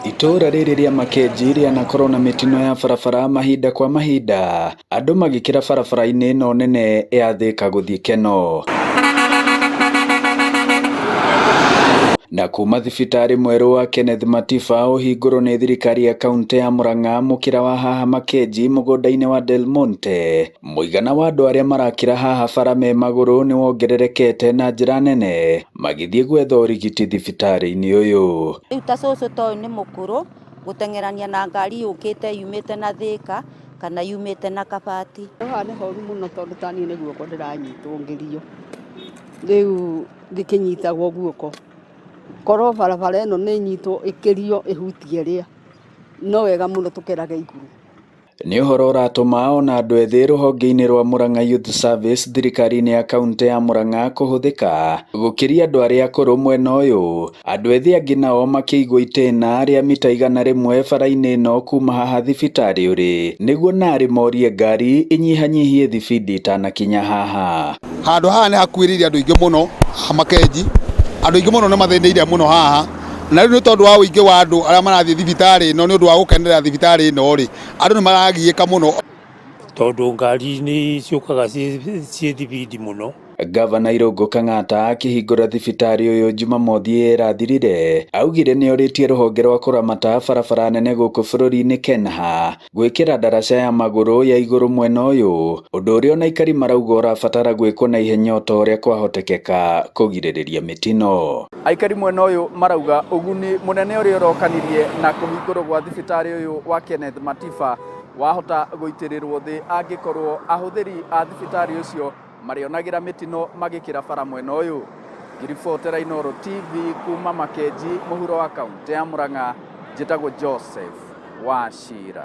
Itura rĩrĩ rĩa Makenji rĩanakorwo na mĩtino ya barabara mahinda kwa mahinda, andũ magĩkĩra barabara-inĩ ĩno nene ya Thika gũthiĩ Keno. Na kuma thibitarĩ mwerũ wa Kenneth Matiba ũhingũrwo nĩ thirikari ya kaunti ya Murang'a mũkĩra wa haha Makenji mũgũnda-inĩ wa Del Monte, mũigana wa andũ arĩa marakĩra haha bara me magũrũ nĩ wongererekete na njĩra nene magĩthiĩ gwetha ũrigiti thibitarĩ-inĩ ũyũ. Rĩu ta cũcũ toyũ nĩ mũkũrũ gũteng'erania na ngari yũkĩte yumĩte na Thika kana yumĩte na Kabati. Haha nĩ horu mũno tondũ taniĩ nĩ guoko ndĩranyitwo ngĩrio, rĩu ngĩkĩnyitagwo guoko, korwo barabara ĩno nĩ nyitwo ĩkĩrio ĩhutie ĩrĩa, no wega mũno tũkerage igũrũ. Nĩ ũhoro ũratũma ona andũ ethĩ rũhonge-inĩ rwa Murang'a Youth Service thirikari-inĩ ya kaunti ya Murang'a kũhũthĩka gũkĩria andũ arĩa akũrũ mwena ũyũ, andũ ethĩ angĩ nao makĩigwo itĩna rĩa mita 100 bara-inĩ ĩno kuma haha thibitarĩ ũrĩ, nĩguo narĩ morie ngari inyihanyihie thibindi itanakinya haha. Handũ haha nĩ hakuhĩrĩirie andũ aingĩ mũno haha Makenji, andũ aingĩ mũno nĩ mathĩnĩire mũno haha, na rĩu nĩ tondũ wa ũingĩ wa andũ arĩa marathiĩ thibitarĩ ĩno nĩ ũndũ wa gũkenerera thibitarĩ ĩno rĩ, andũ nĩ maragiĩka mũno tondũ ngari nĩ ciũkaga ciĩ thibindi mũno. Gavana Irũngũ Kang'ata akĩhingũra thibitarĩ ũyũ Jumamothi ĩrathirire, augire nĩ orĩtie rũhonge rwa kũramata barabara nene gũkũ bũrũri-inĩ KENHA gwĩkĩra ndaraca ya magũrũ ya igũrũ mwena ũyũ, ũndũ ũrĩa ona aikari marauga ũrabatara gwĩkwo na ihenya o ta ũrĩa kwahotekeka kũgirĩrĩria mĩtino. Aikari mwena ũyũ marauga ũguni mũnene ũrĩa ũrokanirie na kũhingũrwo gwa thibitarĩ ũyũ wa Kenneth Matiba wahota gũitĩrĩrwo thĩ angĩkorwo ahũthĩri a thibitarĩ ũcio marionagĩra mĩtino magĩkĩra bara mwena ũyũ. Ngiribotera Inooro TV kuma Makenji mũhuro wa kaunti ya Murang'a, njĩtagwo Joseph Wachira.